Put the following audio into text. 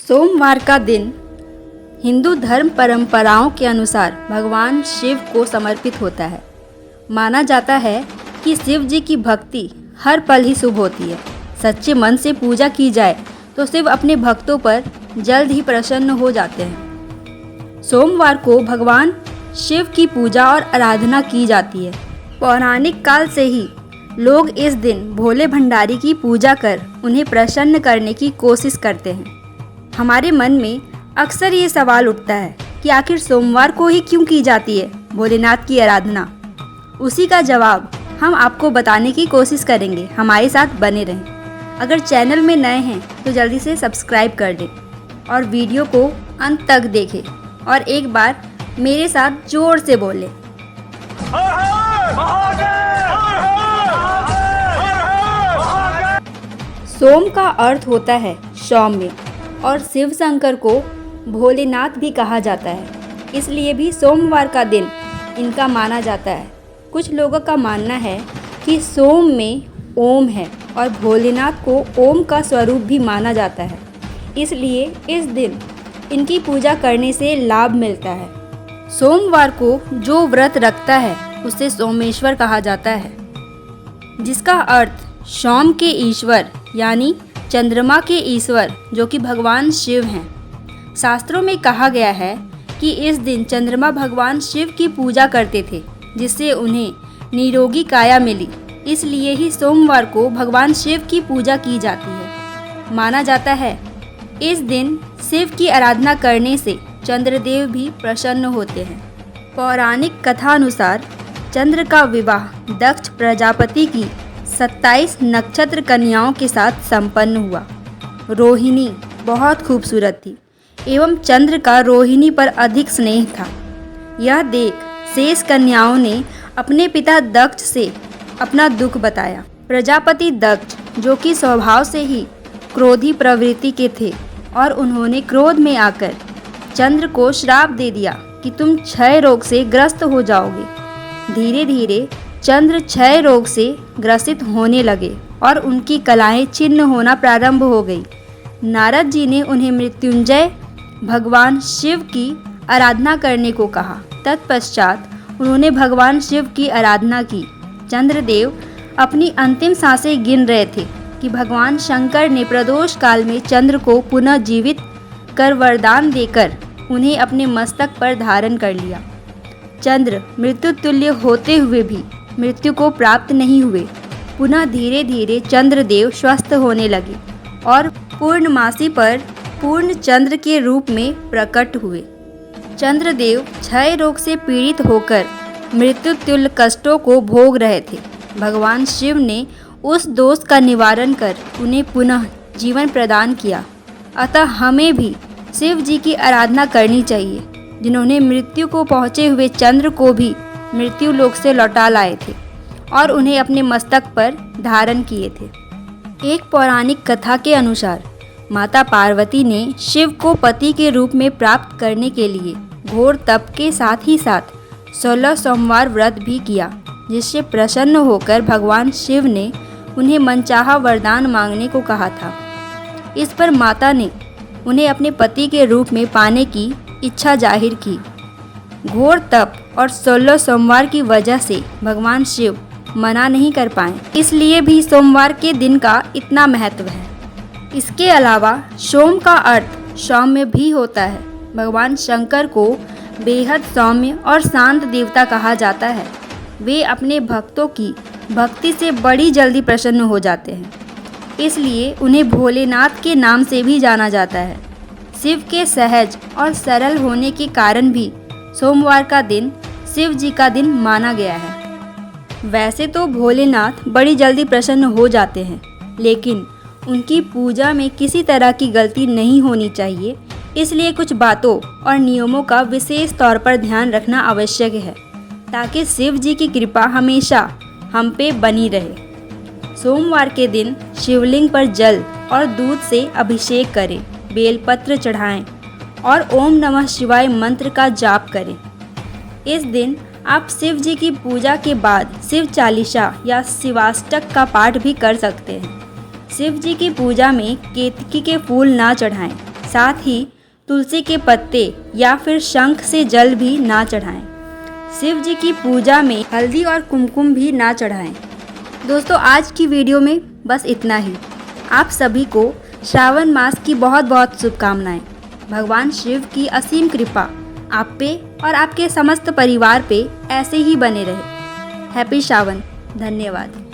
सोमवार का दिन हिंदू धर्म परंपराओं के अनुसार भगवान शिव को समर्पित होता है। माना जाता है कि शिव जी की भक्ति हर पल ही शुभ होती है। सच्चे मन से पूजा की जाए तो शिव अपने भक्तों पर जल्द ही प्रसन्न हो जाते हैं। सोमवार को भगवान शिव की पूजा और आराधना की जाती है। पौराणिक काल से ही लोग इस दिन भोले भंडारी की पूजा कर उन्हें प्रसन्न करने की कोशिश करते हैं। हमारे मन में अक्सर ये सवाल उठता है कि आखिर सोमवार को ही क्यों की जाती है भोलेनाथ की आराधना। उसी का जवाब हम आपको बताने की कोशिश करेंगे। हमारे साथ बने रहें। अगर चैनल में नए हैं तो जल्दी से सब्सक्राइब कर दें और वीडियो को अंत तक देखें और एक बार मेरे साथ जोर से बोलें। सोम का अर्थ होता है सौम्य और शिव शंकर को भोलेनाथ भी कहा जाता है, इसलिए भी सोमवार का दिन इनका माना जाता है। कुछ लोगों का मानना है कि सोम में ओम है और भोलेनाथ को ओम का स्वरूप भी माना जाता है, इसलिए इस दिन इनकी पूजा करने से लाभ मिलता है। सोमवार को जो व्रत रखता है उसे सोमेश्वर कहा जाता है, जिसका अर्थ सोम के ईश्वर यानी चंद्रमा के ईश्वर जो कि भगवान शिव हैं। शास्त्रों में कहा गया है कि इस दिन चंद्रमा भगवान शिव की पूजा करते थे, जिससे उन्हें निरोगी काया मिली। इसलिए ही सोमवार को भगवान शिव की पूजा की जाती है। माना जाता है इस दिन शिव की आराधना करने से चंद्रदेव भी प्रसन्न होते हैं। पौराणिक कथा अनुसार चंद्र का विवाह दक्ष प्रजापति की 27 नक्षत्र कन्याओं के साथ संपन्न हुआ। रोहिणी बहुत खूबसूरत थी एवं चंद्र का रोहिणी पर अधिक स्नेह था। यह देख शेष कन्याओं ने अपने पिता दक्ष से अपना दुख बताया। प्रजापति दक्ष जो कि स्वभाव से ही क्रोधी प्रवृत्ति के थे और उन्होंने क्रोध में आकर चंद्र को श्राप दे दिया कि तुम क्षय रोग से ग्रस्त हो जाओगे। धीरे धीरे चंद्र क्षय रोग से ग्रसित होने लगे और उनकी कलाएं छिन्न होना प्रारंभ हो गई। नारद जी ने उन्हें मृत्युंजय भगवान शिव की आराधना करने को कहा। तत्पश्चात उन्होंने भगवान शिव की आराधना की। चंद्रदेव अपनी अंतिम सांसें गिन रहे थे कि भगवान शंकर ने प्रदोष काल में चंद्र को पुनः जीवित कर वरदान देकर उन्हें अपने मस्तक पर धारण कर लिया। चंद्र मृत्यु तुल्य होते हुए भी मृत्यु को प्राप्त नहीं हुए। पुनः धीरे धीरे चंद्रदेव स्वस्थ होने लगे और पूर्णमासी पर पूर्ण चंद्र के रूप में प्रकट हुए। चंद्रदेव क्षय रोग से पीड़ित होकर मृत्यु तुल्य कष्टों को भोग रहे थे। भगवान शिव ने उस दोष का निवारण कर उन्हें पुनः जीवन प्रदान किया। अतः हमें भी शिव जी की आराधना करनी चाहिए, जिन्होंने मृत्यु को पहुँचे हुए चंद्र को भी मृत्यु लोक से लौटा लाए थे और उन्हें अपने मस्तक पर धारण किए थे। एक पौराणिक कथा के अनुसार माता पार्वती ने शिव को पति के रूप में प्राप्त करने के लिए घोर तप के साथ ही साथ 16 सोमवार व्रत भी किया, जिससे प्रसन्न होकर भगवान शिव ने उन्हें मनचाहा वरदान मांगने को कहा था। इस पर माता ने उन्हें अपने पति के रूप में पाने की इच्छा जाहिर की। घोर तप और 16 सोमवार की वजह से भगवान शिव मना नहीं कर पाए, इसलिए भी सोमवार के दिन का इतना महत्व है। इसके अलावा सोम का अर्थ सौम्य भी होता है। भगवान शंकर को बेहद सौम्य और शांत देवता कहा जाता है। वे अपने भक्तों की भक्ति से बड़ी जल्दी प्रसन्न हो जाते हैं, इसलिए उन्हें भोलेनाथ के नाम से भी जाना जाता है। शिव के सहज और सरल होने के कारण भी सोमवार का दिन शिव जी का दिन माना गया है। वैसे तो भोलेनाथ बड़ी जल्दी प्रसन्न हो जाते हैं, लेकिन उनकी पूजा में किसी तरह की गलती नहीं होनी चाहिए। इसलिए कुछ बातों और नियमों का विशेष तौर पर ध्यान रखना आवश्यक है, ताकि शिव जी की कृपा हमेशा हम पे बनी रहे। सोमवार के दिन शिवलिंग पर जल और दूध से अभिषेक करें, बेलपत्र चढ़ाएं और ओम नमः शिवाय मंत्र का जाप करें। इस दिन आप शिव जी की पूजा के बाद शिव चालीसा या शिवाष्टक का पाठ भी कर सकते हैं। शिव जी की पूजा में केतकी के फूल ना चढ़ाएं, साथ ही तुलसी के पत्ते या फिर शंख से जल भी ना चढ़ाएं। शिव जी की पूजा में हल्दी और कुमकुम भी ना चढ़ाएं। दोस्तों, आज की वीडियो में बस इतना ही। आप सभी को श्रावण मास की बहुत बहुत शुभकामनाएं। भगवान शिव की असीम कृपा आप पे और आपके समस्त परिवार पे ऐसे ही बने रहे। हैप्पी श्रावण। धन्यवाद।